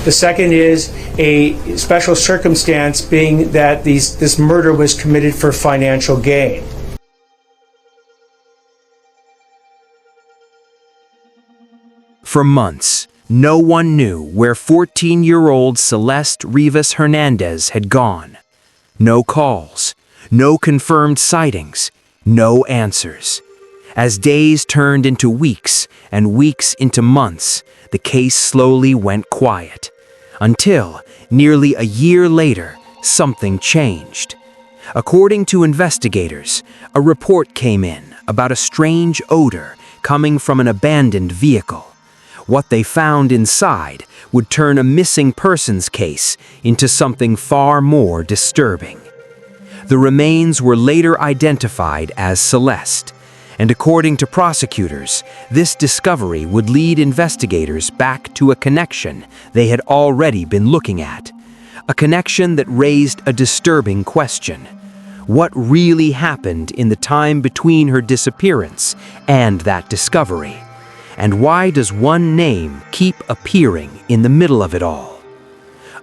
The second is a special circumstance, being that this murder was committed for financial gain. For months, no one knew where 14-year-old Celeste Rivas Hernandez had gone. No calls, no confirmed sightings, no answers. As days turned into weeks and weeks into months, the case slowly went quiet. Until, nearly a year later, something changed. According to investigators, a report came in about a strange odor coming from an abandoned vehicle. What they found inside would turn a missing persons case into something far more disturbing. The remains were later identified as Celeste, and according to prosecutors, this discovery would lead investigators back to a connection they had already been looking at. A connection that raised a disturbing question. What really happened in the time between her disappearance and that discovery? And why does one name keep appearing in the middle of it all?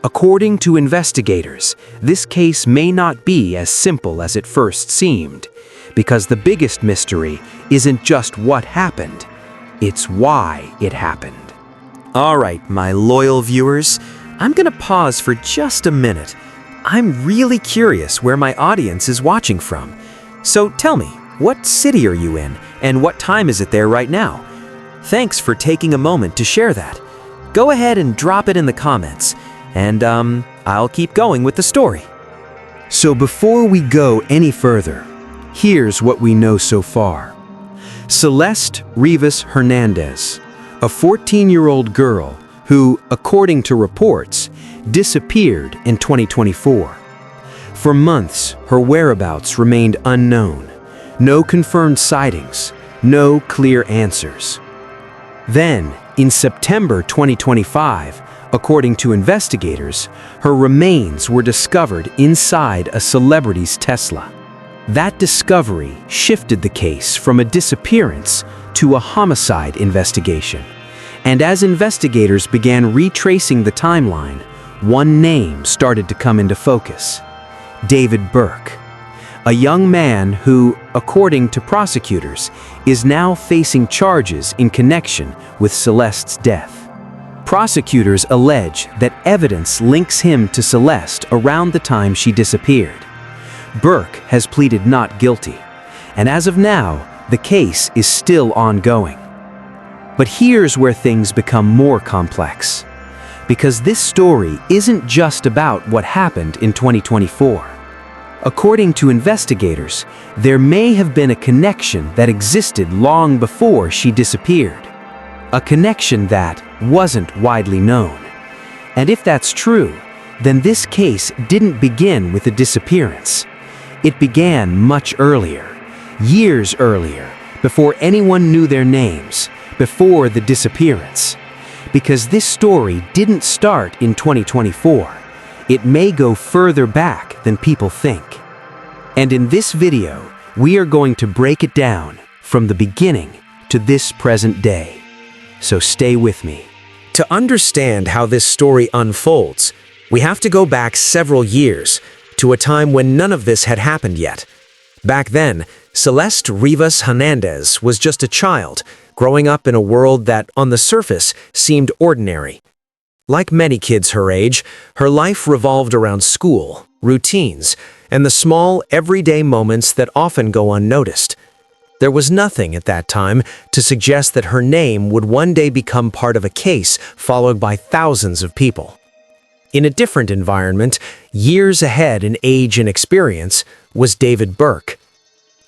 According to investigators, this case may not be as simple as it first seemed, because the biggest mystery isn't just what happened, it's why it happened. All right, my loyal viewers, I'm gonna pause for just a minute. I'm really curious where my audience is watching from. So tell me, what city are you in, and what time is it there right now? Thanks for taking a moment to share that. Go ahead and drop it in the comments, and I'll keep going with the story. So before we go any further, here's what we know so far. Celeste Rivas Hernandez, a 14-year-old girl who, according to reports, disappeared in 2024. For months, her whereabouts remained unknown. No confirmed sightings, no clear answers. Then, in September 2025, according to investigators, her remains were discovered inside a celebrity's Tesla. That discovery shifted the case from a disappearance to a homicide investigation. And as investigators began retracing the timeline, one name started to come into focus: David Burke, a young man who, according to prosecutors, is now facing charges in connection with Celeste's death. Prosecutors allege that evidence links him to Celeste around the time she disappeared. Burke has pleaded not guilty, and as of now, the case is still ongoing. But here's where things become more complex, because this story isn't just about what happened in 2024. According to investigators, there may have been a connection that existed long before she disappeared. A connection that wasn't widely known. And if that's true, then this case didn't begin with a disappearance. It began much earlier, years earlier, before anyone knew their names, before the disappearance. Because this story didn't start in 2024. It may go further back than people think. And in this video, we are going to break it down from the beginning to this present day. So stay with me. To understand how this story unfolds, we have to go back several years to a time when none of this had happened yet. Back then, Celeste Rivas Hernandez was just a child, growing up in a world that, on the surface, seemed ordinary. Like many kids her age, her life revolved around school, routines, and the small, everyday moments that often go unnoticed. There was nothing at that time to suggest that her name would one day become part of a case followed by thousands of people. In a different environment, years ahead in age and experience, was David Burke.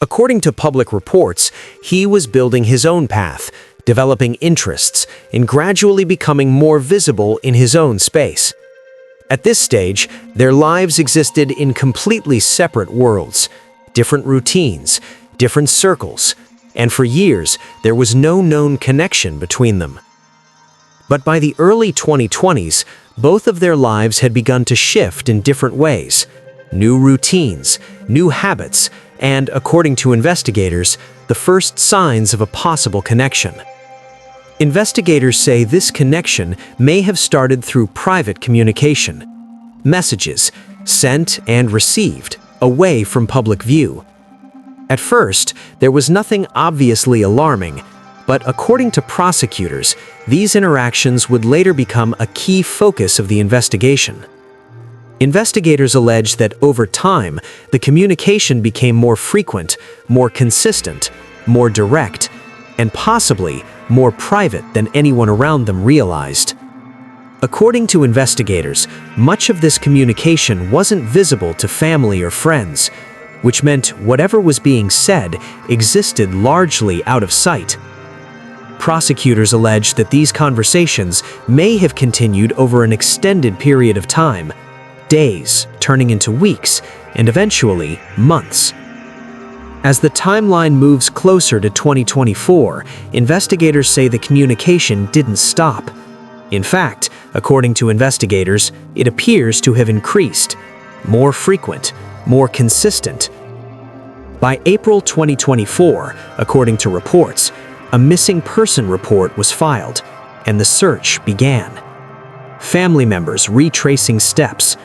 According to public reports, he was building his own path, developing interests, and gradually becoming more visible in his own space. At this stage, their lives existed in completely separate worlds, different routines, different circles, and for years, there was no known connection between them. But by the early 2020s, both of their lives had begun to shift in different ways. New routines, new habits, and, according to investigators, the first signs of a possible connection. Investigators say this connection may have started through private communication, messages sent and received away from public view. At first, there was nothing obviously alarming, but according to prosecutors, these interactions would later become a key focus of the investigation. Investigators allege that over time, the communication became more frequent, more consistent, more direct, and possibly more private than anyone around them realized. According to investigators, much of this communication wasn't visible to family or friends, which meant whatever was being said existed largely out of sight. Prosecutors allege that these conversations may have continued over an extended period of time, days turning into weeks, and eventually months. As the timeline moves closer to 2024, investigators say the communication didn't stop. In fact, according to investigators, it appears to have increased, more frequent, more consistent. By April 2024, according to reports, a missing person report was filed, and the search began. Family members retracing steps.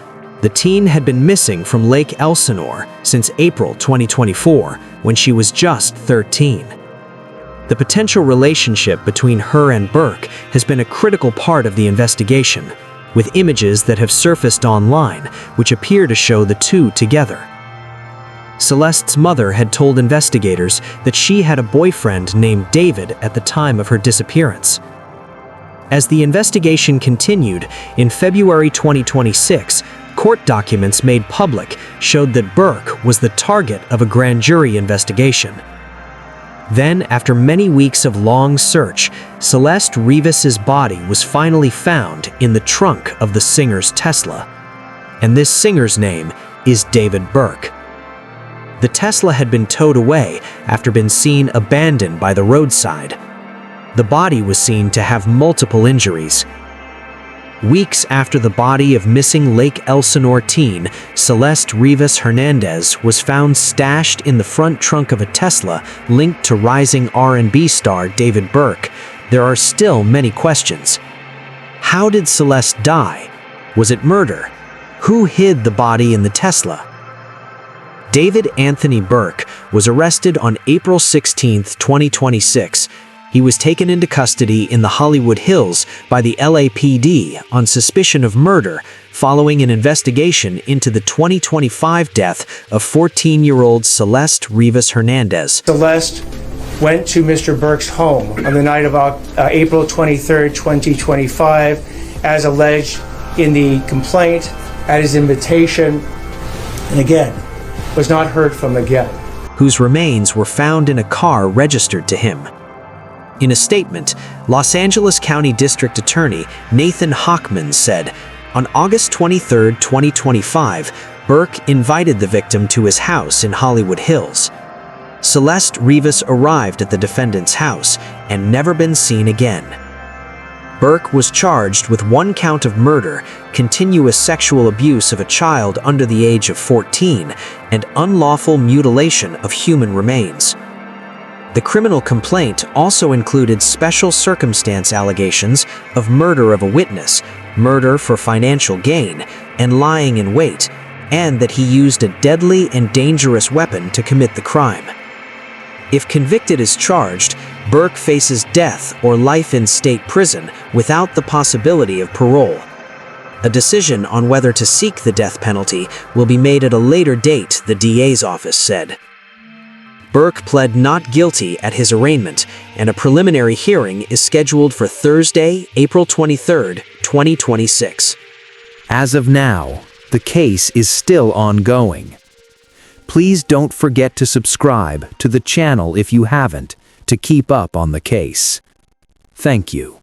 The teen had been missing from Lake Elsinore since April 2024, when she was just 13. The potential relationship between her and Burke has been a critical part of the investigation, with images that have surfaced online which appear to show the two together. Celeste's mother had told investigators that she had a boyfriend named David at the time of her disappearance. As the investigation continued, in February 2026, court documents made public showed that Burke was the target of a grand jury investigation. Then, after many weeks of long search, Celeste Rivas's body was finally found in the trunk of the singer's Tesla. And this singer's name is David Burke. The Tesla had been towed away after being seen abandoned by the roadside. The body was seen to have multiple injuries. Weeks after the body of missing Lake Elsinore teen, Celeste Rivas Hernandez was found stashed in the front trunk of a Tesla linked to rising R&B star David Burke, there are still many questions. How did Celeste die? Was it murder? Who hid the body in the Tesla? David Anthony Burke was arrested on April 16, 2026. He was taken into custody in the Hollywood Hills by the LAPD on suspicion of murder following an investigation into the 2025 death of 14-year-old Celeste Rivas Hernandez. Celeste went to Mr. Burke's home on the night of April 23, 2025, as alleged in the complaint, at his invitation, and again, was not heard from again. Whose remains were found in a car registered to him. In a statement, Los Angeles County District Attorney Nathan Hochman said, on August 23, 2025, Burke invited the victim to his house in Hollywood Hills. Celeste Rivas arrived at the defendant's house and never been seen again. Burke was charged with 1 count of murder, continuous sexual abuse of a child under the age of 14, and unlawful mutilation of human remains. The criminal complaint also included special circumstance allegations of murder of a witness, murder for financial gain, and lying in wait, and that he used a deadly and dangerous weapon to commit the crime. If convicted as charged, Burke faces death or life in state prison without the possibility of parole. A decision on whether to seek the death penalty will be made at a later date, the DA's office said. Burke pled not guilty at his arraignment, and a preliminary hearing is scheduled for Thursday, April 23, 2026. As of now, the case is still ongoing. Please don't forget to subscribe to the channel if you haven't, to keep up on the case. Thank you.